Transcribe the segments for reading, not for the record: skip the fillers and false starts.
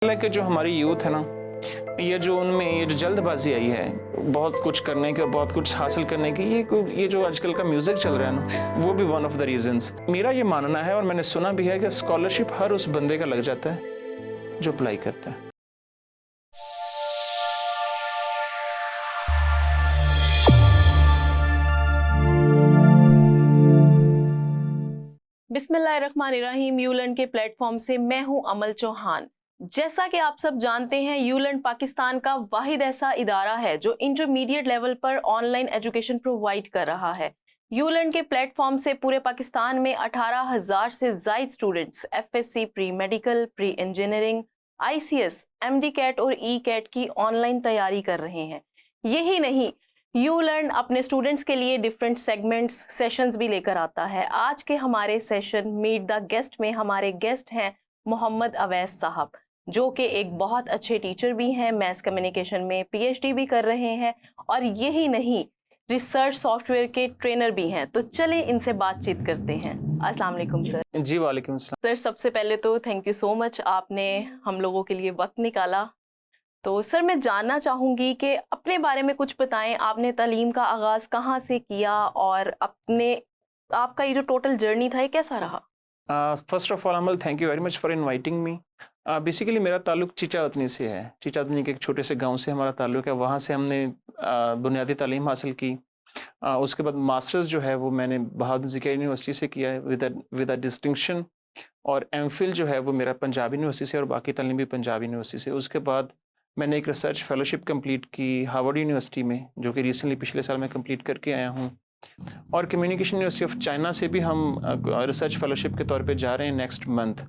कि जो हमारी यूथ है ना, ये जो उनमें ये जो जल्दबाजी आई है बहुत कुछ करने की और बहुत कुछ हासिल करने की, ये जो आजकल का म्यूजिक चल रहा है ना, वो भी वन ऑफ द रीजंस। मेरा ये मानना है और मैंने सुना भी है कि स्कॉलरशिप हर उस बंदे का लग जाता है जो अप्लाई करता है। बिस्मिल्लाहिर्रहमानिर्रहीम। यूलर्न के प्लेटफॉर्म से मैं हूं अमल चौहान। जैसा कि आप सब जानते हैं, यूलर्न पाकिस्तान का वाहिद ऐसा इदारा है जो इंटरमीडिएट लेवल पर ऑनलाइन एजुकेशन प्रोवाइड कर रहा है। यूलर्न के प्लेटफॉर्म से पूरे पाकिस्तान में 18,000 से ज़ायद students FSc, pre medical, pre engineering, ICS, MDCAT और ई कैट की ऑनलाइन तैयारी कर रहे हैं। यही नहीं, यूलर्न अपने स्टूडेंट्स के लिए डिफरेंट सेगमेंट्स सेशंस भी लेकर आता है। आज के हमारे सेशन मीट द गेस्ट में हमारे गेस्ट हैं मोहम्मद अवैस साहब, जो कि एक बहुत अच्छे टीचर भी हैं, मैथ कम्युनिकेशन में पीएचडी भी कर रहे हैं और यही नहीं, रिसर्च सॉफ्टवेयर के ट्रेनर भी हैं। तो चलें इनसे बातचीत करते हैं। अस्सलाम वालेकुम सर। जी वालेकुम सलाम। सर, सबसे पहले तो थैंक यू सो मच, आपने हम लोगों के लिए वक्त निकाला। तो सर, मैं जानना चाहूँगी कि अपने बारे में कुछ बताएं, आपने तालीम का आगाज़ कहाँ से किया और आपका ये जो टोटल जर्नी था ये कैसा रहा? First of all Amal, thank you very much for inviting me. Basically मेरा ताल्लुक चीचावतनी से है। चीचावतनी के एक छोटे से गांव से हमारा ताल्लुक है। वहाँ से हमने बुनियादी तालीम हासिल की। उसके बाद मास्टर्स जो है वो मैंने बहादुर ज़िकिया यूनिवर्सिटी से किया है विद अ डिस्टिंक्शन। और एमफिल जो है वो मेरा पंजाब यूनिवर्सिटी से और बाकी तालीम भी पंजाब यूनिवर्सिटी से। उसके बाद मैंने एक रिसर्च फेलोशिप कंप्लीट की हार्वर्ड यूनिवर्सिटी में, जो कि रिसेंटली पिछले साल मैं कंप्लीट करके आया हूँ। और कम्युनिकेशन यूनिवर्सिटी ऑफ चाइना से भी हम रिसर्च फेलोशिप के तौर पे जा रहे हैं next month.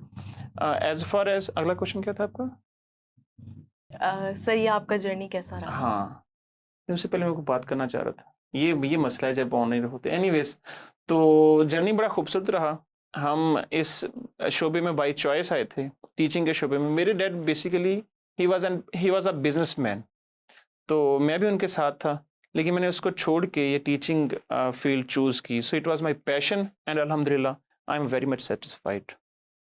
As far as अगला क्वेश्चन क्या था आपका? सर, ये आपका जर्नी कैसा रहा? हाँ, उससे पहले मैं को बात करना चाह रहा था, ये मसला है जब ऑनलाइन होते। एनीवेज, तो जर्नी बड़ा खूबसूरत रहा। हम इस शोबे में बाई चॉइस आए थे, टीचिंग के शोबे में। मेरे dad basically he was a businessman, तो मैं भी उनके साथ था, लेकिन मैंने उसको छोड़ के ये टीचिंग फील्ड चूज़ की। So it was my passion and अल्हम्दुलिल्लाह I am very much satisfied.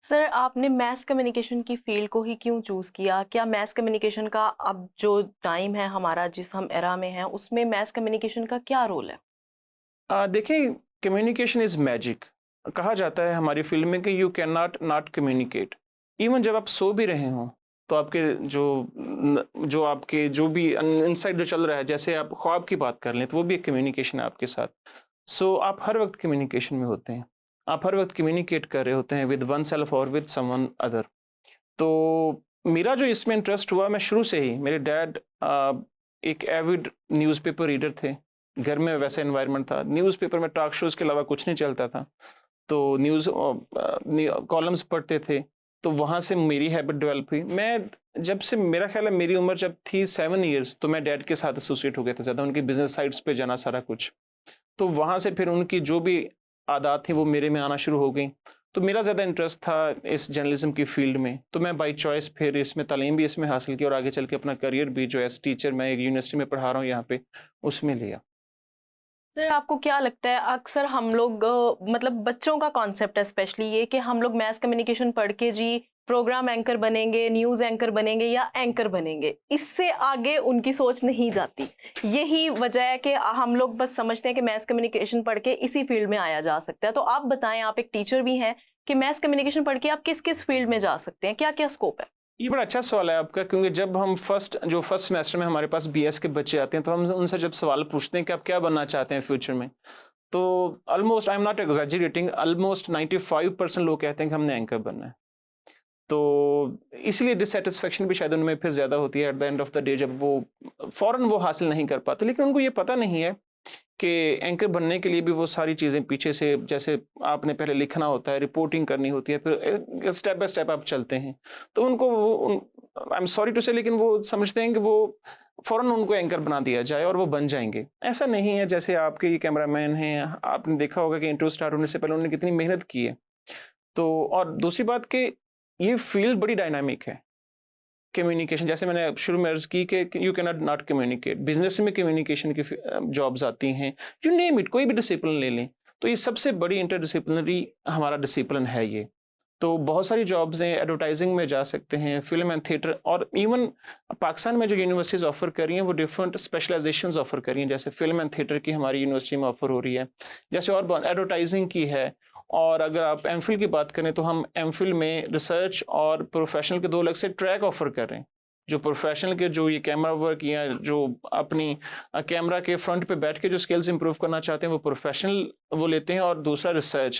Sir, आपने मैथ कम्युनिकेशन की फील्ड को ही क्यों चूज़ किया? क्या मैथ कम्युनिकेशन का अब जो टाइम है हमारा, जिस हम एरा में हैं, उसमें मैथ कम्युनिकेशन का क्या रोल है? देखिए, कम्युनिकेशन इज़ मैजिक। कहा जाता है हमारी फील्ड में कि you can not communicate. Even जब आप सो भी रहे हों, तो आपके जो आपके जो भी इनसाइड जो चल रहा है, जैसे आप ख्वाब की बात कर लें, तो वो भी एक कम्युनिकेशन है आपके साथ। सो आप हर वक्त कम्युनिकेशन में होते हैं। आप हर वक्त कम्युनिकेट कर रहे होते हैं विद वन सेल्फ और विद समवन अदर। तो मेरा जो इसमें इंटरेस्ट हुआ, मैं शुरू से ही, मेरे डैड एक एविड न्यूज़पेपर रीडर थे। घर में वैसा एनवायरनमेंट था, न्यूज़पेपर में टॉक शोज़ के अलावा कुछ नहीं चलता था, तो न्यूज़ कॉलम्स पढ़ते थे। तो वहाँ से मेरी हैबिट डेवलप हुई। मैं जब से, मेरा ख्याल है मेरी उम्र जब थी 7 इयर्स, तो मैं डैड के साथ एसोसिएट हो गया था ज़्यादा, उनकी बिजनेस साइट्स पे जाना सारा कुछ। तो वहाँ से फिर उनकी जो भी आदत थी वो मेरे में आना शुरू हो गई। तो मेरा ज़्यादा इंटरेस्ट था इस जर्नलिज्म की फील्ड में, तो मैं बाई चॉइस फिर इसमें तालीम भी इसमें हासिल की और आगे चल के अपना करियर भी जो एज टीचर मैं एक यूनिवर्सिटी में पढ़ा रहा हूँ यहाँ पे, उसमें लिया। सर, आपको क्या लगता है, अक्सर हम लोग मतलब बच्चों का कॉन्सेप्ट है स्पेशली ये, कि हम लोग मैथ कम्युनिकेशन पढ़ के जी प्रोग्राम एंकर बनेंगे, न्यूज़ एंकर बनेंगे या एंकर बनेंगे, इससे आगे उनकी सोच नहीं जाती। यही वजह है कि हम लोग बस समझते हैं कि मैथ कम्युनिकेशन पढ़ के इसी फील्ड में आया जा सकता है। तो आप बताएं, आप एक टीचर भी हैं, कि मैथ कम्युनिकेशन पढ़ के आप किस किस फील्ड में जा सकते हैं, क्या क्या स्कोप है? ये बड़ा अच्छा सवाल है आपका, क्योंकि जब हम फर्स्ट सेमेस्टर में हमारे पास बीएस के बच्चे आते हैं, तो हम उनसे जब सवाल पूछते हैं कि आप क्या बनना चाहते हैं फ्यूचर में, तो almost, I am not exaggerating, almost 95% लोग कहते हैं कि हमने एंकर बनना है। तो इसलिए डिससेटिस्फेक्शन भी शायद उनमें फिर ज़्यादा होती है at the end of the day, जब वो फ़ौरन वो हासिल नहीं कर पाते। लेकिन उनको ये पता नहीं है कि एंकर बनने के लिए भी वो सारी चीज़ें पीछे से, जैसे आपने पहले लिखना होता है, रिपोर्टिंग करनी होती है, फिर स्टेप बाय स्टेप आप चलते हैं। तो उनको वो, आई एम सॉरी टू से, लेकिन वो समझते हैं कि वो फ़ौरन उनको एंकर बना दिया जाए और वो बन जाएंगे। ऐसा नहीं है। जैसे आपके ये कैमरामैन हैं, आपने देखा होगा कि इंटरव्यू स्टार्ट होने से पहले उन्होंने कितनी मेहनत की है। तो और दूसरी बात कि ये फील्ड बड़ी डायनामिक है। कम्युनिकेशन, जैसे मैंने शुरू में अर्ज की कि you can not communicate, business में कम्युनिकेशन की जॉब्स आती हैं, यू नेम इट, कोई भी डिसिप्लिन ले लें, तो ये सबसे बड़ी इंटरडिसिप्लिनरी हमारा डिसिप्लिन है ये। तो बहुत सारी जॉब्स हैं, एडवर्टाइजिंग में जा सकते हैं, फिल्म एंड थिएटर, और इवन पाकिस्तान में जो यूनिवर्सिटीज़ ऑफर कर रही हैं वो डिफरेंट स्पेशलाइजेशंस ऑफर कर रही हैं, जैसे फिल्म एंड थिएटर की हमारी यूनिवर्सिटी में ऑफर हो रही है, जैसे और एडवर्टाइजिंग की है। और अगर आप एमफिल की बात करें तो हम एमफिल में रिसर्च और प्रोफेशनल के 2 अलग से ट्रैक ऑफर कर रहे हैं। जो प्रोफेशनल के जो ये कैमरा वर्क या जो अपनी कैमरा के फ्रंट पे बैठ के जो स्किल्स इंप्रूव करना चाहते हैं वो प्रोफेशनल वो लेते हैं, और दूसरा रिसर्च।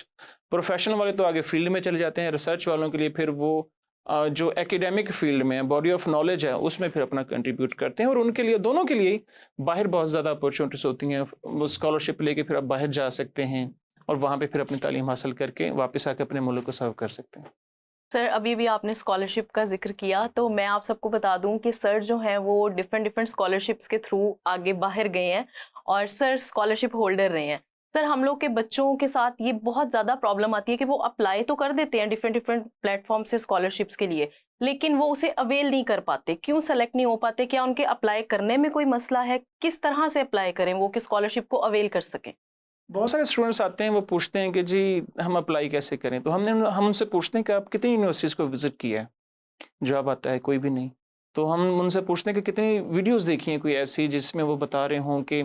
प्रोफेशनल वाले तो आगे फील्ड में चले जाते हैं, रिसर्च वालों के लिए फिर वो जो एकेडमिक फील्ड में बॉडी ऑफ नॉलेज है उसमें फिर अपना कंट्रीब्यूट करते हैं, और उनके लिए दोनों के लिए बाहर बहुत ज़्यादा अपॉर्चुनिटीज़ होती हैं। वो स्कॉलरशिप लेके फिर आप बाहर जा सकते हैं और वहाँ पे फिर अपनी तालीम हासिल करके वापस आके अपने मुल्क को सर्व कर सकते हैं। सर अभी भी आपने स्कॉलरशिप का जिक्र किया, तो मैं आप सबको बता दूं कि सर जो हैं वो डिफरेंट स्कॉलरशिप्स के थ्रू आगे बाहर गए हैं और सर स्कॉलरशिप होल्डर रहे हैं। सर हम लोग के बच्चों के साथ ये बहुत ज़्यादा प्रॉब्लम आती है कि वो अप्लाई तो कर देते हैं डिफरेंट प्लेटफॉर्म से स्कॉलरशिप्स के लिए, लेकिन वो उसे अवेल नहीं कर पाते। क्यों सेलेक्ट नहीं हो पाते? क्या उनके अप्लाई करने में कोई मसला है? किस तरह से अप्लाई करें वो कि स्कॉलरशिप को अवेल कर सकें? बहुत सारे स्टूडेंट्स आते हैं, वो पूछते हैं कि जी हम अप्लाई कैसे करें, तो हम उनसे पूछते हैं कि आप कितनी यूनिवर्सिटीज़ को विज़िट किया है। जवाब आता है कोई भी नहीं। तो हम उनसे पूछते हैं कि कितनी वीडियोस देखी हैं कोई ऐसी जिसमें वो बता रहे हों कि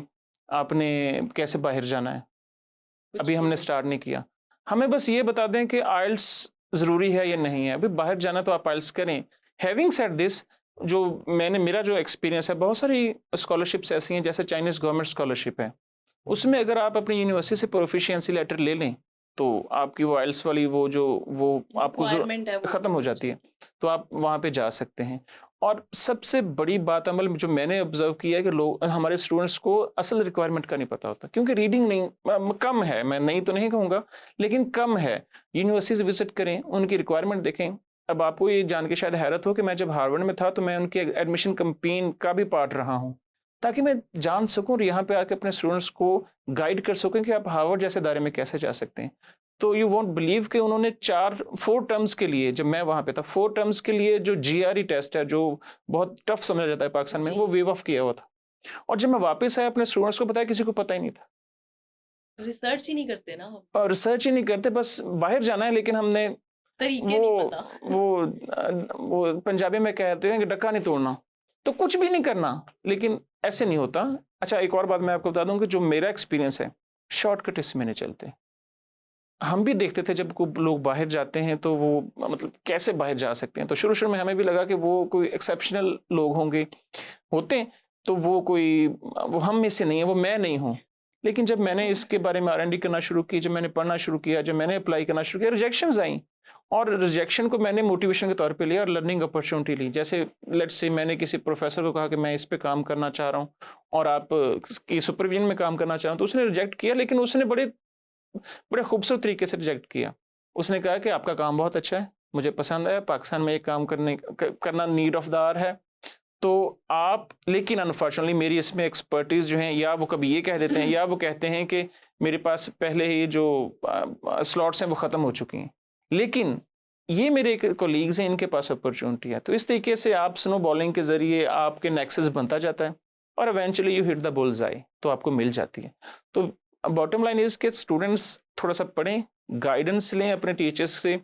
आपने कैसे बाहर जाना है। अभी हमने स्टार्ट नहीं किया। हमें बस ये बता दें कि आइल्स ज़रूरी है या नहीं है। अभी बाहर जाना तो आप आइल्स करें। हैविंग सेड दिस, जो मेरा जो एक्सपीरियंस है, बहुत सारी स्कॉलरशिप्स ऐसी हैं, जैसे चाइनीज़ गवर्नमेंट स्कॉलरशिप है, उसमें अगर आप अपनी यूनिवर्सिटी से प्रोफिशिएंसी लेटर ले लें तो आपकी वो आइल्स वाली वो आपको ख़त्म हो जाती है, तो आप वहाँ पे जा सकते हैं। और सबसे बड़ी बात अमल जो मैंने ऑब्जर्व किया है कि लोग, हमारे स्टूडेंट्स को असल रिक्वायरमेंट का नहीं पता होता, क्योंकि रीडिंग नहीं कम है, मैं नहीं तो नहीं कहूँगा, लेकिन कम है। यूनिवर्सिटीज़ विजिट करें, उनकी रिक्वायरमेंट देखें। अब आपको ये जान के शायद हैरत हो कि मैं जब हार्वर्ड में था तो मैं उनकी एडमिशन कैंपेन का भी पार्ट रहा हूँ, ताकि मैं जान सकूं और यहाँ पे आके अपने स्टूडेंट्स को गाइड कर सकूं कि आप हार्वर्ड जैसे दायरे में कैसे जा सकते हैं। तो यू वोंट बिलीव कि उन्होंने 4 टर्म्स के लिए, जब मैं वहाँ पे था, 4 टर्म्स के लिए जो GRE टेस्ट है, जो बहुत टफ समझा जाता है पाकिस्तान में, वो वेव ऑफ किया हुआ था। और जब मैं वापस आया अपने स्टूडेंट्स को बताया, किसी को पता ही नहीं था। रिसर्च ही नहीं करते ना हम। और रिसर्च ही नहीं करते, बस बाहर जाना है, लेकिन हमने तरीके नहीं पता। वो पंजाबी में कहते हैं कि डक्का नहीं तोड़ना, तो कुछ भी नहीं करना, लेकिन ऐसे नहीं होता। अच्छा, एक और बात मैं आपको बता दूं कि जो मेरा एक्सपीरियंस है, शॉर्टकट इसमें नहीं चलते। हम भी देखते थे जब कोई लोग बाहर जाते हैं तो वो मतलब कैसे बाहर जा सकते हैं, तो शुरू में हमें भी लगा कि वो कोई एक्सेप्शनल लोग होते हैं, तो वो हम में से नहीं है, वो मैं नहीं हूँ। लेकिन जब मैंने इसके बारे में R&D करना शुरू की, जब मैंने पढ़ना शुरू किया, जब मैंने अप्लाई करना शुरू किया, रिजेक्शंस आई, और रिजेक्शन को मैंने मोटिवेशन के तौर पे लिया और लर्निंग अपॉर्चुनिटी ली। जैसे लेट्स से मैंने किसी प्रोफेसर को कहा कि मैं इस पे काम करना चाह रहा हूँ और आप की सुपरविजन में काम करना चाह रहा हूँ, तो उसने रिजेक्ट किया, लेकिन उसने बड़े खूबसूरत तरीके से रिजेक्ट किया। उसने कहा कि आपका काम बहुत अच्छा है, मुझे पसंद है, पाकिस्तान में एक काम करना नीड ऑफ द आवर है, तो आप, लेकिन अनफॉर्चुनेटली मेरी इसमें एक्सपर्टीज़ जो हैं, या वो कभी ये कह देते हैं या वो कहते हैं कि मेरे पास पहले ही जो स्लॉट्स हैं वो ख़त्म हो चुकी हैं, लेकिन ये मेरे कोलीग्स हैं, इनके पास अपॉर्चुनिटी है। तो इस तरीके से आप स्नो बॉलिंग के ज़रिए आपके नेक्सस बनता जाता है और eventually you hit the bulls आई, तो आपको मिल जाती है। तो बॉटम लाइन इज़ के स्टूडेंट्स थोड़ा सा पढ़ें, गाइडेंस लें अपने टीचर्स से,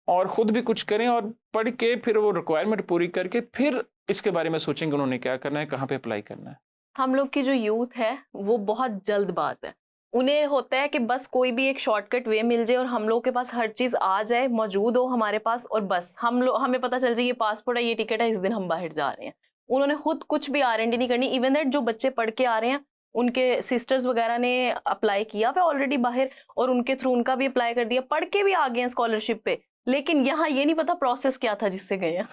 और ख़ुद भी कुछ करें, और पढ़ के फिर वो रिक्वायरमेंट पूरी करके फिर इसके बारे में सोचेंगे उन्होंने क्या करना है, कहाँ पे अप्लाई करना है। हम लोग की जो यूथ है वो बहुत जल्दबाज है। उन्हें होता है कि बस कोई भी एक शॉर्टकट वे मिल जाए और हम लोग के पास हर चीज़ आ जाए, मौजूद हो हमारे पास, और बस हमें पता चल जाए ये पासपोर्ट है, ये टिकट है, इस दिन हम बाहर जा रहे हैं। उन्होंने खुद कुछ भी R&D नहीं करनी। इवन दैट जो बच्चे पढ़ के आ रहे हैं, उनके सिस्टर्स वगैरह ने अप्लाई किया हुआ ऑलरेडी बाहर, और उनके थ्रू उनका भी अप्लाई कर दिया, पढ़ के भी आ गए हैं स्कॉलरशिप पे, लेकिन यहाँ ये नहीं पता प्रोसेस क्या था जिससे गए हैं।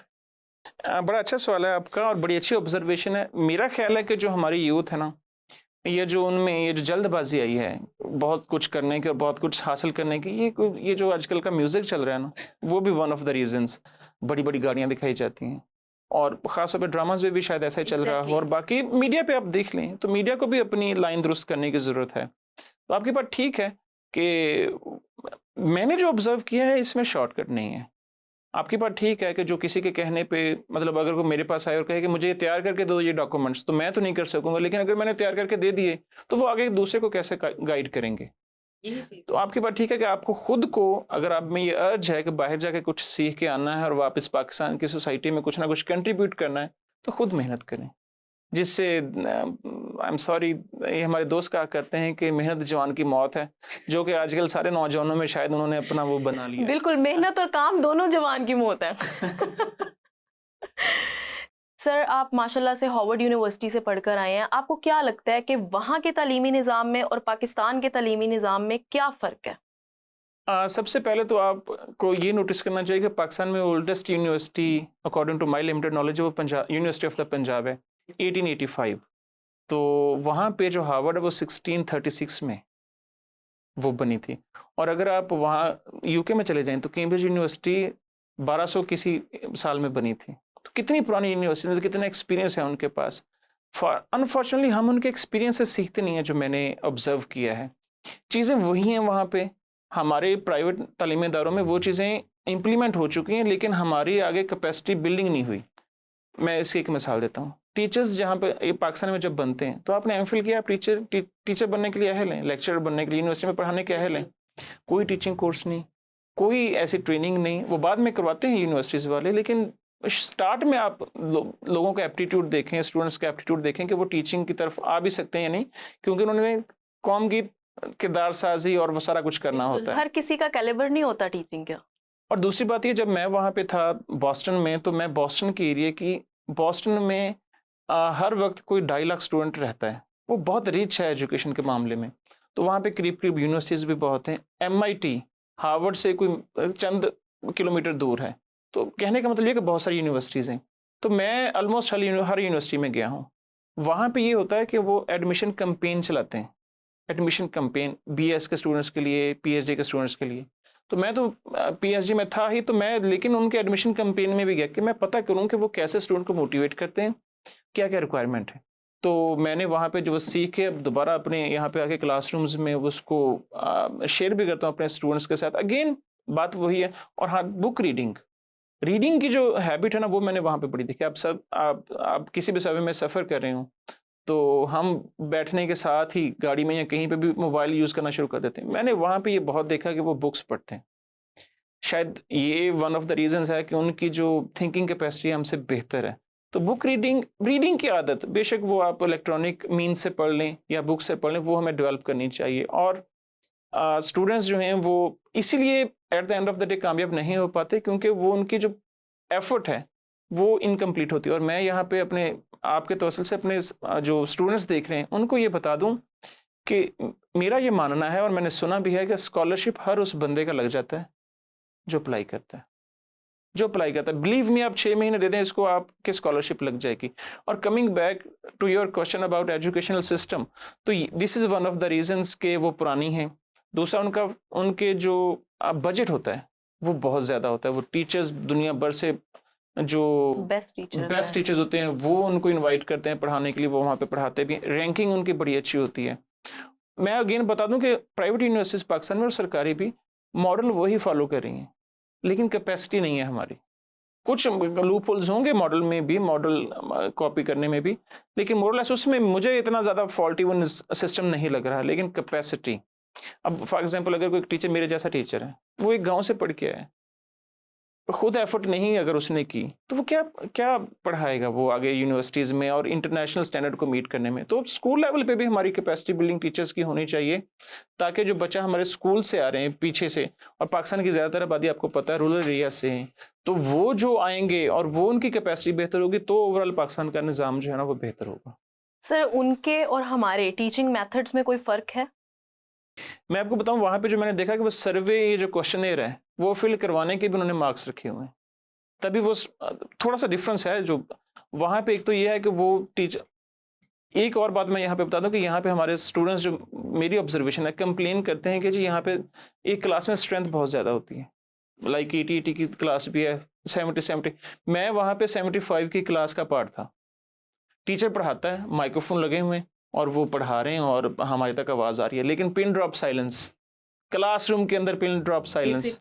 बड़ा अच्छा सवाल है आपका और बड़ी अच्छी ऑब्जर्वेशन है। मेरा ख्याल है कि जो हमारी यूथ है ना, ये जो जल्दबाजी आई है बहुत कुछ करने की और बहुत कुछ हासिल करने की, ये जो आजकल का म्यूज़िक चल रहा है ना, वो भी वन ऑफ द रीजंस। बड़ी बड़ी गाड़ियाँ दिखाई जाती हैं, और ख़ासतौर पे ड्रामाज में भी शायद ऐसा ही चल रहा हो, और बाकी मीडिया पे आप देख लें तो मीडिया को भी अपनी लाइन दुरुस्त करने की ज़रूरत है। तो आपकी बात ठीक है कि मैंने जो ऑब्ज़र्व किया है इसमें शॉर्टकट नहीं है। आपकी बात ठीक है कि जो किसी के कहने पे, मतलब अगर कोई मेरे पास आए और कहे कि मुझे ये तैयार करके दो ये डॉक्यूमेंट्स, तो मैं तो नहीं कर सकूंगा, लेकिन अगर मैंने तैयार करके दे दिए तो वो आगे दूसरे को कैसे गाइड करेंगे। तो आपकी बात ठीक है कि आपको खुद को, अगर आप में ये अर्ज है कि बाहर जाके कुछ सीख के आना है और वापस पाकिस्तान की सोसाइटी में कुछ ना कुछ कंट्रीब्यूट करना है, तो खुद मेहनत करें। जिससे आई एम सॉरी, ये हमारे दोस्त कहा करते हैं कि मेहनत जवान की मौत है, जो कि आजकल सारे नौजवानों में शायद उन्होंने अपना वो बना लिया। बिल्कुल, मेहनत और काम दोनों जवान की मौत है। सर, आप माशाल्लाह से हार्वर्ड यूनिवर्सिटी से पढ़कर आए हैं, आपको क्या लगता है कि वहाँ के तालीमी निज़ाम में और पाकिस्तान के तालीमी निज़ाम में क्या फ़र्क है? सबसे पहले तो आपको ये नोटिस करना चाहिए कि पाकिस्तान में oldest university according to my limited knowledge वो Punjab university of the Punjab है, 1885। तो वहाँ पे जो हार्वर्ड है वो 1636 में वो बनी थी। और अगर आप वहाँ यूके में चले जाएं तो कैम्ब्रिज यूनिवर्सिटी 1200 किसी साल में बनी थी। तो कितनी पुरानी यूनिवर्सिटी है, तो कितना एक्सपीरियंस है उनके पास। अनफॉर्चुनेटली हम उनके एक्सपीरियंस से सीखते नहीं हैं। जो मैंने ऑब्जर्व किया है, चीज़ें वही हैं वहाँ पे। हमारे प्राइवेट तालीमी इदारों में वो चीज़ें इम्प्लीमेंट हो चुकी हैं, लेकिन हमारी आगे कैपेसिटी बिल्डिंग नहीं हुई। मैं इसकी एक मिसाल देता हूँ। टीचर्स जहाँ पे ये पाकिस्तान में जब बनते हैं, तो आपने एमफिल किया, आप टीचर बनने के लिए अहल हैं, लेक्चरर बनने के लिए, यूनिवर्सिटी में पढ़ाने के अहल हैं। कोई टीचिंग कोर्स नहीं, कोई ऐसी ट्रेनिंग नहीं। वो बाद में करवाते हैं यूनिवर्सिटीज़ वाले, लेकिन स्टार्ट में आप लोगों का एप्टीट्यूड देखें, स्टूडेंट्स का एप्टीट्यूड देखें कि वो टीचिंग की तरफ आ भी सकते हैं या नहीं, क्योंकि उन्होंने कौम की किरदार साजी और वो सारा कुछ करना होता है। हर किसी का कैलिबर नहीं होता टीचिंग का। और दूसरी बात ये, जब मैं वहाँ पे था बॉस्टन में, तो मैं बॉस्टन के एरिया की, बॉस्टन में हर वक्त कोई 2.5 लाख स्टूडेंट रहता है। वो बहुत रिच है एजुकेशन के मामले में। तो वहाँ पे करीब करीब यूनिवर्सिटीज़ भी बहुत हैं। MIT हार्वर्ड से कोई चंद किलोमीटर दूर है। तो कहने का मतलब ये कि बहुत सारी यूनिवर्सिटीज़ हैं। तो मैं ऑलमोस्ट हर यूनिवर्सिटी में गया हूँ। वहाँ पे ये होता है कि वो एडमिशन कैंपेन चलाते हैं। एडमिशन कैंपेन BS के स्टूडेंट्स के लिए, PhD के स्टूडेंट्स के लिए। तो मैं तो PhD में था ही, तो मैं लेकिन उनके एडमिशन कैंपेन में भी गया कि मैं पता करूं कि वो कैसे स्टूडेंट को मोटिवेट करते हैं, क्या क्या रिक्वायरमेंट है। तो मैंने वहाँ पे जो सीख के अब दोबारा अपने यहाँ पे आके क्लासरूम्स में उसको शेयर भी करता हूँ अपने स्टूडेंट्स के साथ। अगेन बात वही है। और हाँ, बुक रीडिंग की जो हैबिट है ना, वो मैंने वहाँ पे पढ़ी। देखिए, आप किसी भी समय में सफ़र कर रहे हो, तो हम बैठने के साथ ही गाड़ी में या कहीं पे भी मोबाइल यूज़ करना शुरू कर देते हैं। मैंने वहाँ पे ये बहुत देखा कि वो बुक्स पढ़ते हैं। शायद ये वन ऑफ द रीजंस है कि उनकी जो थिंकिंग कैपेसिटी हमसे बेहतर है। तो बुक रीडिंग की आदत, बेशक वो आप इलेक्ट्रॉनिक मीन्स से पढ़ लें या बुक से पढ़ लें, वो हमें डेवलप करनी चाहिए। और स्टूडेंट्स जो हैं वो इसीलिए at the end of the day कामयाब नहीं हो पाते, क्योंकि वो उनकी जो एफर्ट है वो इनकम्प्लीट होती है। और मैं यहाँ पे अपने आपके तवसल से अपने जो स्टूडेंट्स देख रहे हैं उनको ये बता दूं कि मेरा ये मानना है, और मैंने सुना भी है, कि स्कॉलरशिप हर उस बंदे का लग जाता है जो अप्लाई करता है। बिलीव मी, आप 6 महीने दे दें इसको, आपकी स्कॉलरशिप लग जाएगी। और coming back to your question about educational system, तो this is one of the reasons के वो पुरानी हैं। दूसरा, उनके जो बजट होता है वो बहुत ज़्यादा होता है। वो टीचर्स दुनिया भर से जो बेस्ट टीचर्स होते हैं वो उनको इनवाइट करते हैं पढ़ाने के लिए, वो वहाँ पे पढ़ाते भी हैं। रैंकिंग उनकी बड़ी अच्छी होती है। मैं अगेन बता दूं कि प्राइवेट यूनिवर्सिटीज़ पाकिस्तान में और सरकारी भी मॉडल वही फॉलो कर रही हैं, लेकिन कैपेसिटी नहीं है हमारी। कुछ लूप होल्स होंगे मॉडल में भी, मॉडल कॉपी करने में भी, लेकिन मोरलेस उसमें मुझे इतना ज़्यादा फॉल्टी वन सिस्टम नहीं लग रहा। लेकिन कैपेसिटी, अब फॉर एग्जांपल अगर कोई टीचर, मेरे जैसा टीचर है, वो एक गांव से पढ़ के आया है, खुद एफर्ट नहीं अगर उसने की, तो वो क्या पढ़ाएगा वो आगे यूनिवर्सिटीज़ में और इंटरनेशनल स्टैंडर्ड को मीट करने में। तो स्कूल लेवल पे भी हमारी कैपेसिटी बिल्डिंग टीचर्स की होनी चाहिए, ताकि जो बच्चा हमारे स्कूल से आ रहे हैं पीछे से, और पाकिस्तान की ज़्यादातर आबादी आपको पता है रूरल एरिया से हैं, तो वो जो आएंगे और वो उनकी कैपेसिटी बेहतर होगी, तो ओवरऑल पाकिस्तान का निज़ाम जो है ना वो बेहतर होगा। सर, उनके और हमारे टीचिंग मेथड्स में कोई फ़र्क है? मैं आपको बताऊं, वहाँ पे जो मैंने देखा कि वो सर्वे, ये जो क्वेश्चनेयर है, वो फिल करवाने के भी उन्होंने मार्क्स रखे हुए हैं, तभी वो थोड़ा सा डिफरेंस है जो वहाँ पे। एक तो ये है कि वो टीचर, एक और बात मैं यहाँ पे बता दूं कि यहाँ पे हमारे स्टूडेंट्स, जो मेरी ऑब्जर्वेशन है, कंप्लेन करते हैं कि जी यहाँ पे एक क्लास में स्ट्रेंथ बहुत ज़्यादा होती है। लाइक 80 की क्लास भी है, 70। मैं वहाँ पे 75 की क्लास का पार्ट था। टीचर पढ़ाता है, माइक्रोफोन लगे हुए हैं और वो पढ़ा रहे हैं और हमारे तक आवाज़ आ रही है, लेकिन पिन ड्रॉप साइलेंस, क्लासरूम के अंदर पिन ड्रॉप साइलेंस।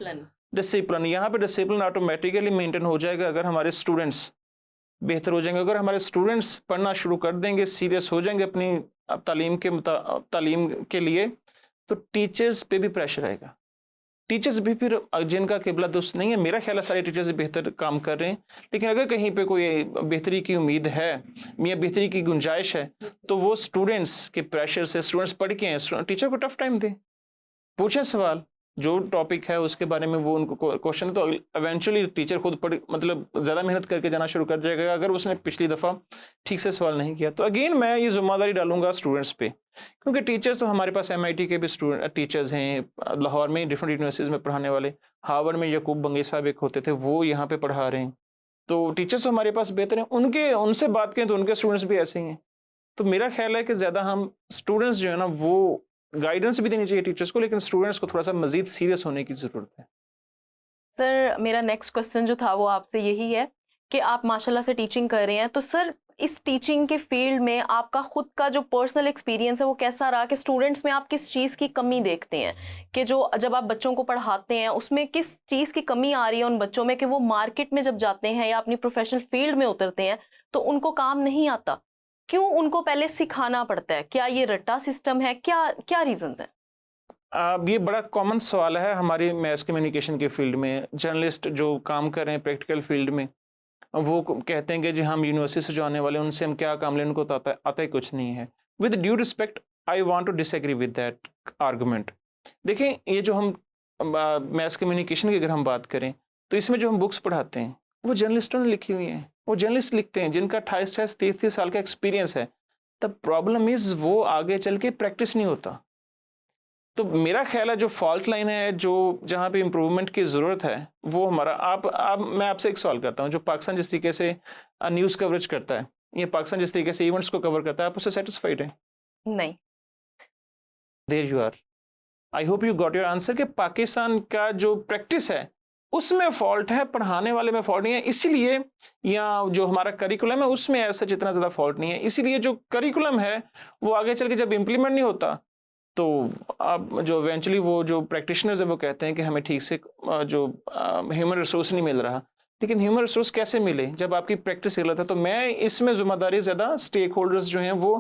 डिसिप्लिन, यहाँ पे डिसिप्लिन ऑटोमेटिकली मेंटेन हो जाएगा अगर हमारे स्टूडेंट्स बेहतर हो जाएंगे। अगर हमारे स्टूडेंट्स पढ़ना शुरू कर देंगे, सीरियस हो जाएंगे अपनी तालीम के लिए, तो टीचर्स पे भी प्रेशर आएगा। टीचर्स भी फिर जिनका किबला दुरुस्त नहीं है, मेरा ख्याल है सारे टीचर्स बेहतर काम कर रहे हैं, लेकिन अगर कहीं पे कोई बेहतरी की उम्मीद है या बेहतरी की गुंजाइश है तो वो स्टूडेंट्स के प्रेशर से, स्टूडेंट्स पढ़ के हैं, टीचर को टफ टाइम दें, पूछें सवाल, जो टॉपिक है उसके बारे में वो उनको क्वेश्चन, तो इवेंचुअली टीचर खुद पढ़ मतलब ज़्यादा मेहनत करके जाना शुरू कर जाएगा अगर उसने पिछली दफ़ा ठीक से सवाल नहीं किया। तो अगेन मैं ये जिम्मेदारी डालूंगा स्टूडेंट्स पे, क्योंकि टीचर्स तो हमारे पास MIT के भी टीचर्स हैं, लाहौर में डिफरेंट यूनिवर्सिटीज़ में पढ़ाने वाले, हार्वर्ड में यकूब बंगी साहब एक होते थे, वो यहाँ पे पढ़ा रहे हैं। तो टीचर्स तो हमारे पास बेहतर हैं, उनसे बात करें तो उनके स्टूडेंट्स भी ऐसे ही हैं। तो मेरा ख्याल है कि ज़्यादा हम स्टूडेंट्स जो है ना वो गाइडेंस भी देनी चाहिए टीचर्स को, लेकिन स्टूडेंट्स को थोड़ा सा मजीद सीरियस होने की ज़रूरत है। सर मेरा नेक्स्ट क्वेश्चन जो था वो आपसे यही है कि आप माशाल्लाह से टीचिंग कर रहे हैं, तो सर इस टीचिंग के फील्ड में आपका खुद का जो पर्सनल एक्सपीरियंस है वो कैसा रहा, कि स्टूडेंट्स में आप किस चीज़ की कमी देखते हैं, कि जो जब आप बच्चों को पढ़ाते हैं उसमें किस चीज़ की कमी आ रही है उन बच्चों में कि वो मार्केट में जब जाते हैं या अपनी प्रोफेशनल फील्ड में उतरते हैं तो उनको काम नहीं आता, क्यों उनको पहले सिखाना पड़ता है, क्या ये रट्टा सिस्टम है, क्या क्या रीजंस हैं? ये बड़ा कॉमन सवाल है हमारी मैस कम्युनिकेशन के फील्ड में। जर्नलिस्ट जो काम कर रहे हैं प्रैक्टिकल फील्ड में, वो कहते हैं कि जी हम यूनिवर्सिटी से जो आने वाले हैं उनसे हम क्या काम लें, उनको तो आता ही कुछ नहीं है। With due respect I want to disagree with that argument. देखें, ये जो हम मैस कम्युनिकेशन की अगर हम बात करें तो इसमें जो हम बुक्स पढ़ाते हैं वो जर्नलिस्टों ने लिखी हुई हैं, वो जर्नलिस्ट लिखते हैं जिनका 28-30 साल का एक्सपीरियंस है। तब प्रॉब्लम इज़ वो आगे चल के प्रैक्टिस नहीं होता। तो मेरा ख्याल है जो फॉल्ट लाइन है, जो जहाँ पे इम्प्रूवमेंट की ज़रूरत है वो हमारा आप मैं आपसे एक सवाल करता हूँ, जो पाकिस्तान जिस तरीके से न्यूज़ कवरेज करता है, ये पाकिस्तान जिस तरीके से इवेंट्स को कवर करता है, आप उससे सेटिस्फाइड हैं? नहीं। There you are, I hope you got your answer कि पाकिस्तान का जो प्रैक्टिस है उसमें फॉल्ट है, पढ़ाने वाले में फॉल्ट नहीं है। इसीलिए या जो हमारा करिकुलम है उसमें ऐसा जितना ज़्यादा फॉल्ट नहीं है। इसीलिए जो करिकुलम है वो आगे चल के जब इम्प्लीमेंट नहीं होता तो अब जो इवेंचुअली वो जो प्रैक्टिशनर्स है वो कहते हैं कि हमें ठीक से जो ह्यूमन रिसोर्स नहीं मिल रहा। लेकिन ह्यूमन रिसोर्स कैसे मिले जब आपकी प्रैक्टिस गलत है? तो मैं इसमें जिम्मेदारी ज़्यादा स्टेक होल्डर्स जो हैं वो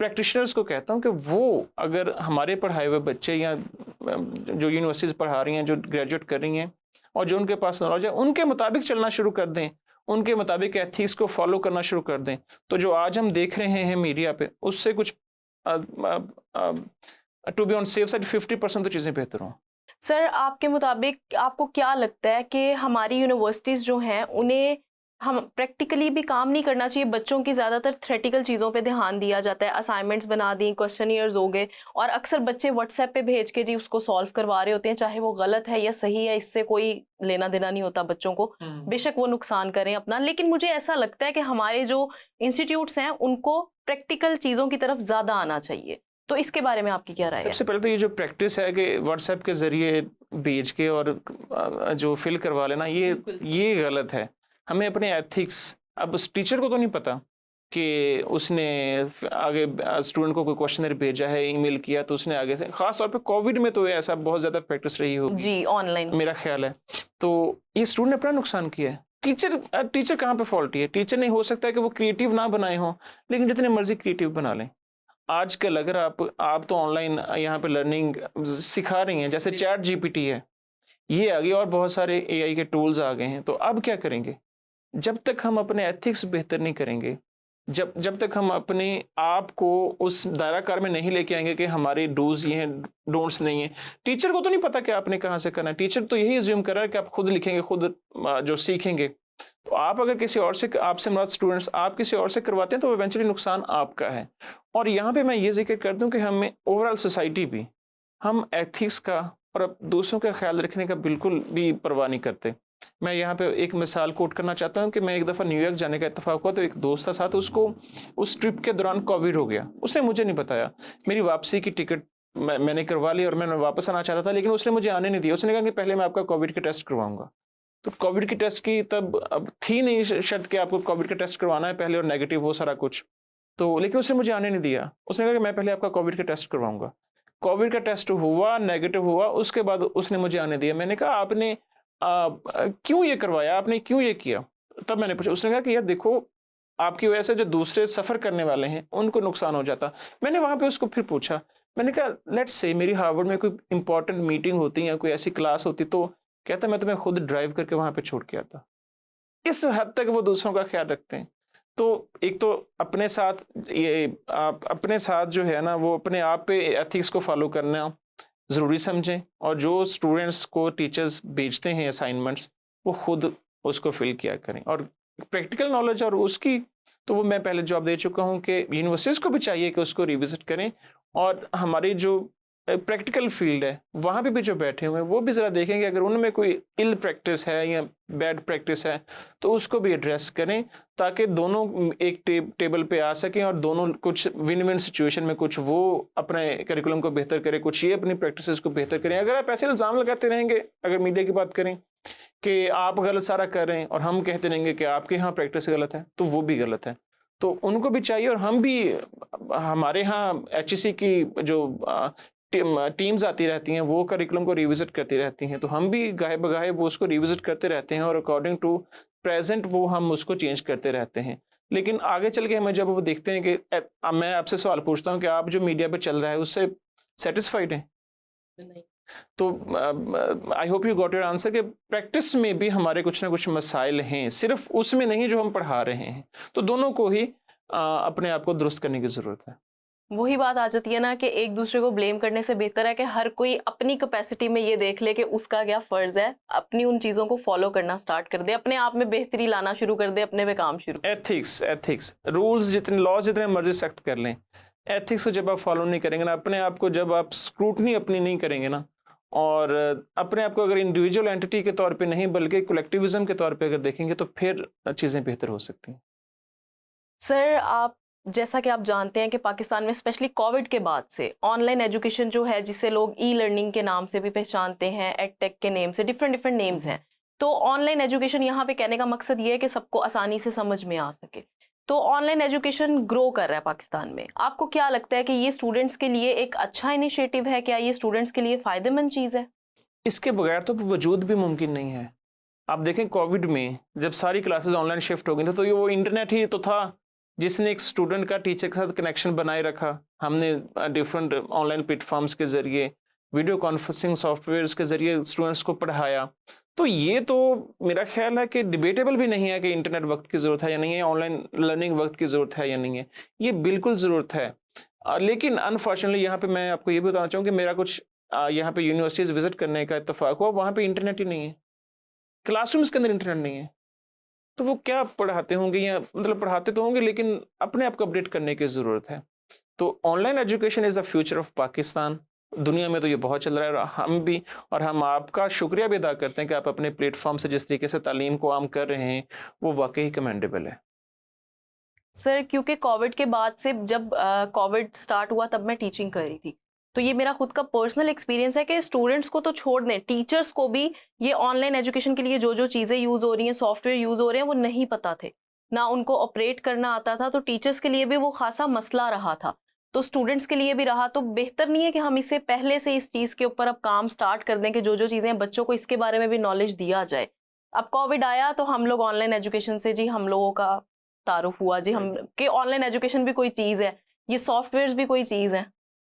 प्रैक्टिशनर्स को कहता हूँ कि वो अगर हमारे पढ़ाए हुए बच्चे या जो यूनिवर्सिटीज़ पढ़ा रही हैं, जो ग्रेजुएट कर रही हैं और जो उनके पास नॉलेज है, उनके मुताबिक चलना शुरू कर दें, उनके मुताबिक एथिक्स को फॉलो करना शुरू कर दें, तो जो आज हम देख रहे हैं मीडिया पे उससे कुछ to be on safe side 50% तो चीज़ें बेहतर हों। सर आपके मुताबिक आपको क्या लगता है कि हमारी यूनिवर्सिटीज़ जो हैं उन्हें हम प्रैक्टिकली भी काम नहीं करना चाहिए, बच्चों की ज़्यादातर थ्रेटिकल चीज़ों पे ध्यान दिया जाता है, असाइनमेंट्स बना दी, क्वेश्चनियर्स हो गए और अक्सर बच्चे व्हाट्सएप पे भेज के जी उसको सॉल्व करवा रहे होते हैं, चाहे वो गलत है या सही है इससे कोई लेना देना नहीं होता बच्चों को, बेशक वो नुकसान करें अपना। लेकिन मुझे ऐसा लगता है कि हमारे जो इंस्टीट्यूट्स हैं उनको प्रैक्टिकल चीज़ों की तरफ ज़्यादा आना चाहिए, तो इसके बारे में आपकी क्या राय है? सबसे पहले तो ये जो प्रैक्टिस है कि व्हाट्सएप के ज़रिए भेज के और जो फिल करवा लेना, ये गलत है। हमें अपने एथिक्स, अब उस टीचर को तो नहीं पता कि उसने आगे स्टूडेंट को कोई क्वेश्चनर भेजा है, ईमेल किया तो उसने आगे से, खास तौर पे कोविड में तो ऐसा बहुत ज़्यादा प्रैक्टिस रही होगी जी ऑनलाइन, मेरा ख्याल है। तो ये स्टूडेंट ने अपना नुकसान किया है। टीचर कहाँ पे फॉल्टी है? टीचर नहीं, हो सकता है कि वो क्रिएटिव ना बनाए हों, लेकिन जितने मर्जी क्रिएटिव बना लें। आजकल अगर आप तो ऑनलाइन यहाँ पे लर्निंग सिखा रही हैं, जैसे चैट GPT है, ये आ गई और बहुत सारे AI के टूल्स आ गए हैं। तो अब क्या करेंगे? जब तक हम अपने एथिक्स बेहतर नहीं करेंगे, जब तक हम अपने आप को उस दायराकार में नहीं लेके आएंगे कि हमारे डूज ये हैं, डोंट्स नहीं है। टीचर को तो नहीं पता कि आपने कहाँ से करना है। टीचर तो यही अज्यूम कर रहा है कि आप खुद लिखेंगे, खुद जो सीखेंगे। तो आप अगर किसी और से, आपसे मर्द स्टूडेंट्स आप किसी और से करवाते हैं तो इवेंचुअली नुकसान आपका है। और यहाँ पे मैं ये जिक्र कर दूँ कि हमें ओवरऑल सोसाइटी भी, हम एथिक्स का और दूसरों का ख्याल रखने का बिल्कुल भी परवाह नहीं करते। मैं यहाँ पे एक मिसाल कोट करना चाहता हूँ कि मैं एक दफ़ा न्यूयॉर्क जाने का इत्तेफाक हुआ, तो एक दोस्त था साथ, उसको उस ट्रिप के दौरान कोविड हो गया। उसने मुझे नहीं बताया। मेरी वापसी की टिकट मैंने करवा ली और मैं वापस आना चाहता था, लेकिन उसने मुझे आने नहीं दिया। उसने कहा कि पहले मैं आपका कोविड के टेस्ट करवाऊंगा। तो कोविड की टेस्ट की तब अब थी नहीं शर्त कि आपको कोविड का टेस्ट करवाना है पहले और नेगेटिव हो सारा कुछ, तो लेकिन उसने मुझे आने नहीं दिया। उसने कहा कि मैं पहले आपका कोविड का टेस्ट करवाऊंगा। कोविड का टेस्ट हुआ, नेगेटिव हुआ, उसके बाद उसने मुझे आने दिया। मैंने कहा आपने क्यों ये करवाया, आपने क्यों ये किया? तब मैंने पूछा। उसने कहा कि यार देखो, आपकी वजह से जो दूसरे सफ़र करने वाले हैं उनको नुकसान हो जाता। मैंने वहाँ पे उसको फिर पूछा, मैंने कहा लेट्स से मेरी हार्वर्ड में कोई इंपॉर्टेंट मीटिंग होती या कोई ऐसी क्लास होती तो कहता मैं तुम्हें खुद ड्राइव करके वहाँ पे छोड़ के आता। इस हद तक वो दूसरों का ख्याल रखते हैं। तो एक तो अपने साथ ये आप अपने साथ जो है ना वो अपने आप पे एथिक्स को फॉलो करना ज़रूरी समझें, और जो स्टूडेंट्स को टीचर्स भेजते हैं असाइनमेंट्स वो खुद उसको फिल किया करें। और प्रैक्टिकल नॉलेज और उसकी तो वो मैं पहले जवाब दे चुका हूँ कि यूनिवर्सिटीज़ को भी चाहिए कि उसको रिविजिट करें, और हमारी जो प्रैक्टिकल फील्ड है वहाँ पे भी जो बैठे हुए हैं वो भी ज़रा देखेंगे अगर उनमें कोई इल प्रैक्टिस है या बैड प्रैक्टिस है तो उसको भी एड्रेस करें, ताकि दोनों एक टेबल पे आ सकें और दोनों कुछ विन विन सिचुएशन में कुछ वो अपने करिकुलम को बेहतर करें, कुछ ये अपनी प्रैक्टिसेस को बेहतर करें। अगर आप ऐसे इल्ज़ाम लगाते रहेंगे, अगर मीडिया की बात करें कि आप गलत सारा कर रहे हैं और हम कहते रहेंगे कि आपके यहाँ प्रैक्टिस गलत है, तो वो भी गलत है। तो उनको भी चाहिए, और हम भी, हमारे यहाँ HEC की जो टीम्स आती रहती हैं वो करिकुलम को रिविजिट करती रहती हैं, तो हम भी गाहे बगाहे वो उसको रिविजिट करते रहते हैं और अकॉर्डिंग टू प्रेजेंट वो हम उसको चेंज करते रहते हैं। लेकिन आगे चल के हमें जब वो देखते हैं कि मैं आपसे सवाल पूछता हूँ कि आप जो मीडिया पे चल रहा है उससे सेटिस्फाइड हैं? नहीं। तो आई hope you got your answer कि प्रैक्टिस में भी हमारे कुछ ना कुछ मसाइल हैं, सिर्फ उसमें नहीं जो हम पढ़ा रहे हैं। तो दोनों को ही अपने आप को दुरुस्त करने की ज़रूरत है। वही बात आ जाती है ना कि एक दूसरे को ब्लेम करने से बेहतर है कि हर कोई अपनी कैपेसिटी में ये देख ले कि उसका क्या फर्ज है, अपनी उन चीजों को फॉलो करना स्टार्ट कर दे, अपने आप में बेहतरी लाना शुरू कर दे, अपने पे काम शुरू। एथिक्स रूल्स जितने लॉज जितने मर्जी सख्त कर लें, एथिक्स को जब आप फॉलो नहीं करेंगे ना, अपने आप को जब आप स्क्रूटनी अपनी नहीं करेंगे ना, और अपने आप को अगर इंडिविजुअल एंटिटी के तौर पे नहीं बल्कि कलेक्टिविज्म के तौर पे अगर देखेंगे तो फिर चीज़ें बेहतर हो सकती हैं। सर, आप जैसा कि आप जानते हैं कि पाकिस्तान में स्पेशली कोविड के बाद से ऑनलाइन एजुकेशन जो है, जिसे लोग ई लर्निंग के नाम से भी पहचानते हैं, एडटेक के नेम से, डिफरेंट नेम्स हैं। तो ऑनलाइन एजुकेशन यहाँ पे कहने का मकसद ये है कि सबको आसानी से समझ में आ सके। तो ऑनलाइन एजुकेशन ग्रो कर रहा है पाकिस्तान में। आपको क्या लगता है कि ये स्टूडेंट्स के लिए एक अच्छा इनिशिएटिव है? क्या ये स्टूडेंट्स के लिए फ़ायदेमंद चीज़ है? इसके बगैर तो वजूद भी मुमकिन नहीं है। आप देखें कोविड में जब सारी क्लासेस ऑनलाइन शिफ्ट हो गई थी तो ये वो इंटरनेट ही तो था जिसने एक स्टूडेंट का टीचर के साथ कनेक्शन बनाए रखा। हमने डिफरेंट ऑनलाइन प्लेटफॉर्म्स के ज़रिए, वीडियो कॉन्फ्रेंसिंग सॉफ्टवेयर्स के ज़रिए स्टूडेंट्स को पढ़ाया। तो ये तो मेरा ख्याल है कि डिबेटेबल भी नहीं है कि इंटरनेट वक्त की ज़रूरत है या नहीं है, ऑनलाइन लर्निंग वक्त की ज़रूरत है या नहीं है, ये बिल्कुल ज़रूरत है। लेकिन अनफॉर्चुनेटली यहाँ पे मैं आपको ये भी बताना चाहूँ कि मेरा कुछ यहाँ पे यूनिवर्सिटीज़ विज़िट करने का इत्तेफाक हुआ, वहाँ पे इंटरनेट ही नहीं है, क्लासरूम्स के अंदर इंटरनेट नहीं है। तो वो क्या पढ़ाते होंगे, या मतलब पढ़ाते तो होंगे लेकिन अपने आप को अपडेट करने की ज़रूरत है। तो online education is the future of Pakistan. दुनिया में तो ये बहुत चल रहा है, और हम भी, और हम आपका शुक्रिया भी अदा करते हैं कि आप अपने प्लेटफॉर्म से जिस तरीके से तालीम को आम कर रहे हैं वो वाकई कमेंडेबल है। सर, क्योंकि कोविड के बाद से जब कोविड स्टार्ट हुआ तब मैं टीचिंग कर रही थी, तो ये मेरा खुद का पर्सनल एक्सपीरियंस है कि स्टूडेंट्स को तो छोड़ दें, टीचर्स को भी ये ऑनलाइन एजुकेशन के लिए जो जो चीज़ें यूज़ हो रही हैं, सॉफ्टवेयर यूज़ हो रहे हैं, वो नहीं पता थे, ना उनको ऑपरेट करना आता था। तो टीचर्स के लिए भी वो खासा मसला रहा था, तो स्टूडेंट्स के लिए भी रहा। तो बेहतर नहीं है कि हम इसे पहले से इस चीज़ के ऊपर अब काम स्टार्ट कर दें कि जो जो चीज़ें बच्चों को इसके बारे में भी नॉलेज दिया जाए। अब कोविड आया तो हम लोग ऑनलाइन एजुकेशन से जी हम लोगों का तारुफ हुआ जी, हम कि ऑनलाइन एजुकेशन भी कोई चीज़ है, ये सॉफ्टवेयर्स भी कोई चीज़ है।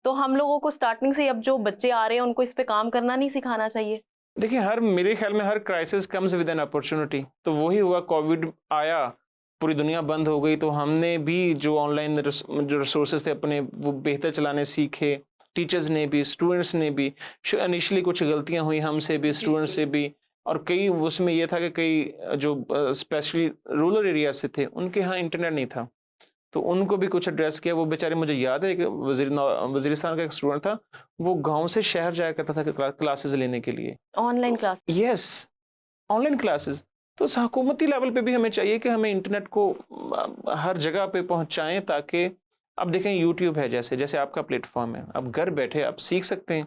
तो हम लोगों को स्टार्टिंग से अब जो बच्चे आ रहे हैं उनको इस पे काम करना नहीं सिखाना चाहिए? देखिए, मेरे ख्याल में हर crisis comes with an opportunity. तो वही हुआ, कोविड आया, पूरी दुनिया बंद हो गई, तो हमने भी जो ऑनलाइन जो रिसोर्सेज थे अपने वो बेहतर चलाने सीखे। टीचर्स ने भी, स्टूडेंट्स ने भी। इनिशियली कुछ गलतियां हुई हमसे भी, स्टूडेंट्स से भी, और कई उसमें यह था कि कई जो स्पेशली रूरल एरिया से थे उनके यहाँ इंटरनेट नहीं था, तो उनको भी कुछ एड्रेस किया। वो बेचारे, मुझे याद है कि वजीरिस्तान का एक स्टूडेंट था, वो गांव से शहर जाया करता था क्लासेस लेने के लिए, online class. Yes, online classes. तो हुकूमती लेवल पे भी हमें चाहिए कि हमें इंटरनेट को हर जगह पे पहुंचाएं, ताकि अब देखें यूट्यूब है, जैसे जैसे आपका प्लेटफॉर्म है, अब घर बैठे आप सीख सकते हैं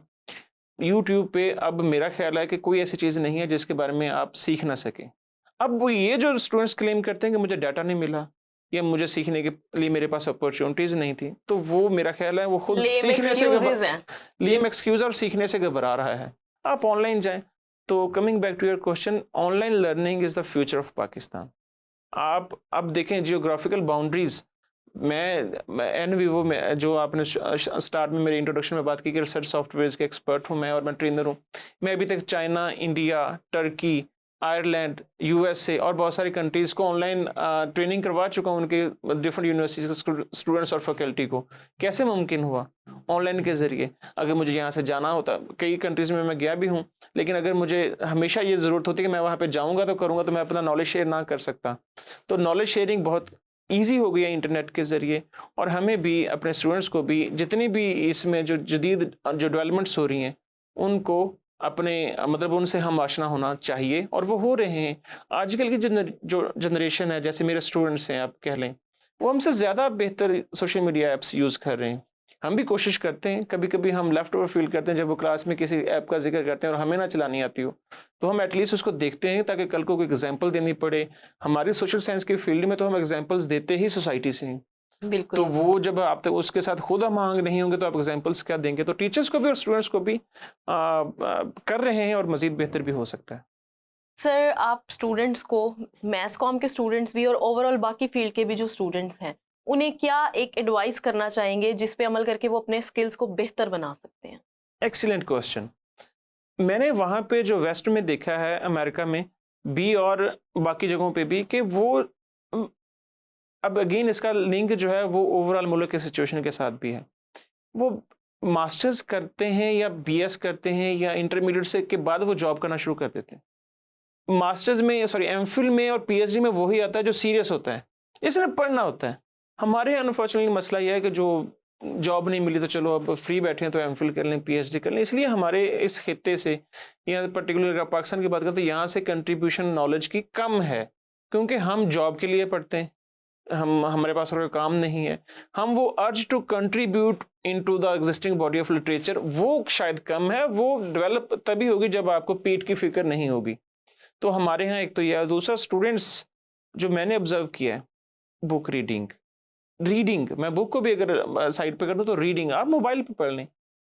यूट्यूब पे। अब मेरा ख्याल है कि कोई ऐसी चीज़ नहीं है जिसके बारे में आप सीख ना सकें। अब वो ये जो स्टूडेंट्स क्लेम करते हैं कि मुझे डाटा नहीं मिला या मुझे सीखने के लिए मेरे पास अपॉर्चुनिटीज़ नहीं थी, तो वो मेरा ख्याल है वो खुद सीखने से लेम एक्सक्यूज और सीखने से घबरा रहा है। आप ऑनलाइन जाएं। तो coming back to your question, online learning is the future of Pakistan. आप अब देखें जियोग्राफिकल बाउंड्रीज, मैं एन वीवो में, जो आपने स्टार्ट में मेरे इंट्रोडक्शन में बात की कि रिसर्च सॉफ्टवेयर के एक्सपर्ट हूँ मैं और मैं ट्रेनर हूँ। मैं अभी तक China, India, Turkey, Ireland, USA और बहुत सारी कंट्रीज़ को ऑनलाइन ट्रेनिंग करवा चुका हूँ, उनके डिफरेंट यूनिवर्सिटीज़ के स्टूडेंट्स और फैकल्टी को। कैसे मुमकिन हुआ? ऑनलाइन के ज़रिए। अगर मुझे यहाँ से जाना होता, कई कंट्रीज़ में मैं गया भी हूँ, लेकिन अगर मुझे हमेशा ये ज़रूरत होती है कि मैं वहाँ पर जाऊँगा तो करूँगा, तो मैं अपना नॉलेज शेयर ना कर सकता। तो नॉलेज शेयरिंग बहुत ईजी हो गया इंटरनेट के ज़रिए, और हमें भी, अपने स्टूडेंट्स को भी, जितनी भी इसमें जो जदीद जो डेवलपमेंट्स हो रही हैं उनको अपने मतलब उनसे हम आशना होना चाहिए, और वो हो रहे हैं। आजकल की जो जनरेशन है, जैसे मेरे स्टूडेंट्स हैं आप कह लें, वो हमसे ज़्यादा बेहतर सोशल मीडिया ऐप्स यूज़ कर रहे हैं। हम भी कोशिश करते हैं, कभी कभी हम लेफ्ट ओवर फील करते हैं जब वो क्लास में किसी ऐप का जिक्र करते हैं और हमें ना चलानी आती हो, तो हम एटलीस्ट उसको देखते हैं ताकि कल को कोई एग्जाम्पल देनी पड़े। हमारी सोशल साइंस की फील्ड में तो हम एग्जाम्पल्स देते ही सोसाइटी से हैं, बिल्कुल। तो वो जब आप तक उसके साथ खुद हम आंग नहीं होंगे तो आप एग्जाम्पल्स क्या देंगे? तो टीचर्स को भी और स्टूडेंट्स को भी कर रहे हैं, और मजीद बेहतर भी हो सकता है। सर, आप स्टूडेंट्स को, मैथ्स कॉम के स्टूडेंट्स भी और ओवरऑल बाकी फील्ड के भी जो स्टूडेंट्स हैं, उन्हें क्या एक एडवाइस करना चाहेंगे जिस पे अमल करके वो अपने स्किल्स को बेहतर बना सकते हैं? Excellent question. मैंने वहाँ पे जो वेस्ट में देखा है, अमेरिका में भी और बाकी जगहों पे भी, कि वो अब अगेन इसका लिंक जो है वो ओवरऑल मुल्क के सिचुएशन के साथ भी है। वो मास्टर्स करते हैं या बीएस करते हैं या इंटरमीडिएट से के बाद वो जॉब करना शुरू कर देते हैं। मास्टर्स में, सॉरी एमफिल में और पीएचडी में वही आता है जो सीरियस होता है, इसने पढ़ना होता है। हमारे यहाँ अनफॉर्चुनेटली मसला यह है कि जो जॉब नहीं मिली तो चलो अब फ्री बैठे हैं तो एमफिल कर लें, पीएचडी कर लें। इसलिए हमारे इस खित्ते से, या पर्टिकुलर पाकिस्तान की बात करें, तो यहाँ से कंट्रीब्यूशन नॉलेज की कम है, क्योंकि हम जॉब के लिए पढ़ते हैं, हमारे पास और कोई काम नहीं है। हम वो urge to contribute into the existing body of literature, वो शायद कम है। वो डेवलप तभी होगी जब आपको पीठ की फिक्र नहीं होगी। तो हमारे यहाँ एक तो यह, दूसरा स्टूडेंट्स जो मैंने ऑब्जर्व किया है, बुक रीडिंग, मैं बुक को भी अगर साइड पे कर दूं तो रीडिंग आप मोबाइल पे पढ़ लें।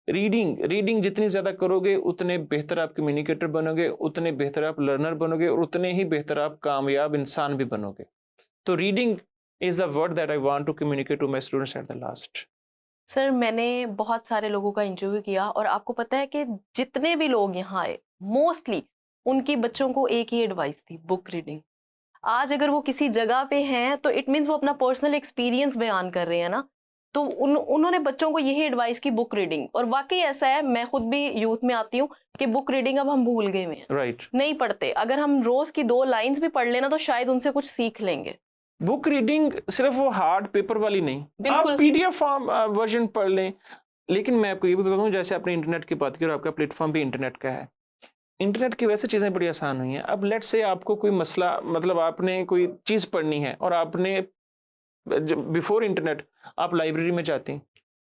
रीडिंग जितनी ज़्यादा करोगे उतने बेहतर आप कम्युनिकेटर बनोगे, उतने बेहतर आप लर्नर बनोगे, और उतने ही बेहतर आप कामयाब इंसान भी बनोगे। तो reading is the word that I want to communicate to my students at the last. Sir, मैंने बहुत सारे लोगों का इंटरव्यू किया और आपको पता है कि जितने भी लोग यहाँ आए, मोस्टली उनकी बच्चों को एक ही एडवाइस थी, बुक रीडिंग। आज अगर वो किसी जगह पे हैं तो इट मीन्स वो अपना पर्सनल एक्सपीरियंस बयान कर रहे हैं ना, तो उन्होंने बच्चों को यही एडवाइस की, बुक रीडिंग। और वाकई ऐसा है, मैं खुद भी यूथ में आती हूँ कि बुक रीडिंग अब हम भूल गए हैं, राइट, नहीं पढ़ते। अगर हम रोज की 2 लाइन्स भी पढ़ लेना तो शायद उनसे कुछ सीख लेंगे। बुक रीडिंग सिर्फ वो हार्ड पेपर वाली नहीं, आप पीडीएफ फॉर्म वर्जन पढ़ लें। लेकिन मैं आपको ये भी बता दूं, जैसे आपने इंटरनेट की बात की और आपका प्लेटफॉर्म भी इंटरनेट का है, इंटरनेट की वैसे चीज़ें बड़ी आसान हुई हैं। अब लेट से आपको कोई मसला, मतलब आपने कोई चीज़ पढ़नी है और आपने बिफोर इंटरनेट आप लाइब्रेरी में जाती,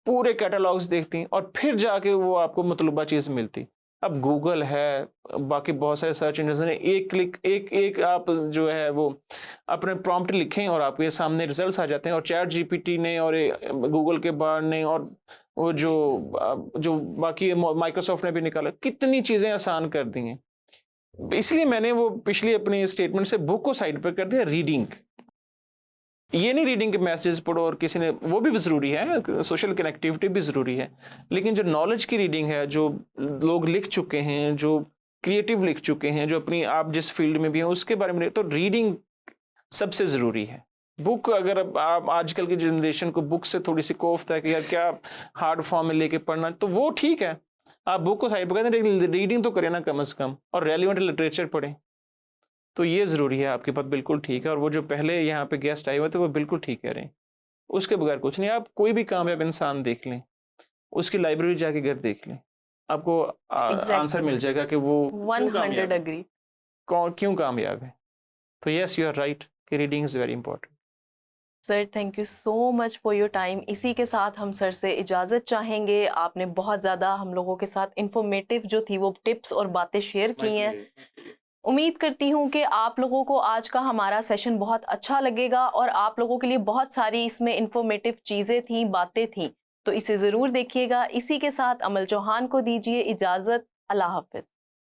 पूरे कैटलॉग्स देखती और फिर जाके वो आपको मतलूबा चीज़ मिलती। अब गूगल है, बाकी बहुत सारे सर्च इंजन हैं, एक क्लिक, एक आप जो है वो अपने प्रॉम्प्ट लिखें और आपके सामने रिजल्ट्स आ जाते हैं। और चैट जीपीटी ने और गूगल के बार ने और वो जो बाकी माइक्रोसॉफ्ट ने भी निकाला, कितनी चीज़ें आसान कर दी हैं। इसलिए मैंने वो पिछली अपनी स्टेटमेंट से बुक को साइड पर कर दिया। रीडिंग, ये नहीं रीडिंग के मैसेज पढ़ो और किसी ने, वो भी ज़रूरी है, सोशल कनेक्टिविटी भी ज़रूरी है, लेकिन जो नॉलेज की रीडिंग है, जो लोग लिख चुके हैं, जो क्रिएटिव लिख चुके हैं, जो अपनी आप जिस फील्ड में भी हैं उसके बारे में, तो रीडिंग सबसे ज़रूरी है। बुक, अगर आप आजकल की जनरेशन को बुक से थोड़ी सी कोफ्त है कि यार क्या हार्ड फॉर्म में लेके पढ़ना, तो वो ठीक है, आप बुक को साइड पर करें, रीडिंग तो करें ना कम से कम, और रेलिवेंट लिटरेचर पढ़ें। तो ये ज़रूरी है, आपकी बात बिल्कुल ठीक है। और वो जो पहले यहाँ पे गेस्ट आए हुए थे वो बिल्कुल ठीक कह रहे हैं, उसके बगैर कुछ नहीं। आप कोई भी कामयाब इंसान देख लें, उसकी लाइब्रेरी जाके घर देख लें, आपको आंसर मिल जाएगा कि वो 100 एग्री क्यों कामयाब है। तो यस, यू आर राइट कि reading is very important. Sir, thank you so much for your time. इसी के साथ हम सर से इजाज़त चाहेंगे। आपने बहुत ज़्यादा हम लोगों के साथ इंफॉर्मेटिव जो थी वो टिप्स और बातें शेयर की हैं। उम्मीद करती हूँ कि आप लोगों को आज का हमारा सेशन बहुत अच्छा लगेगा और आप लोगों के लिए बहुत सारी इसमें इंफॉर्मेटिव चीज़ें थी, बातें थी, तो इसे ज़रूर देखिएगा। इसी के साथ अमल चौहान को दीजिए इजाज़त। अल्लाह हाफ़िज़।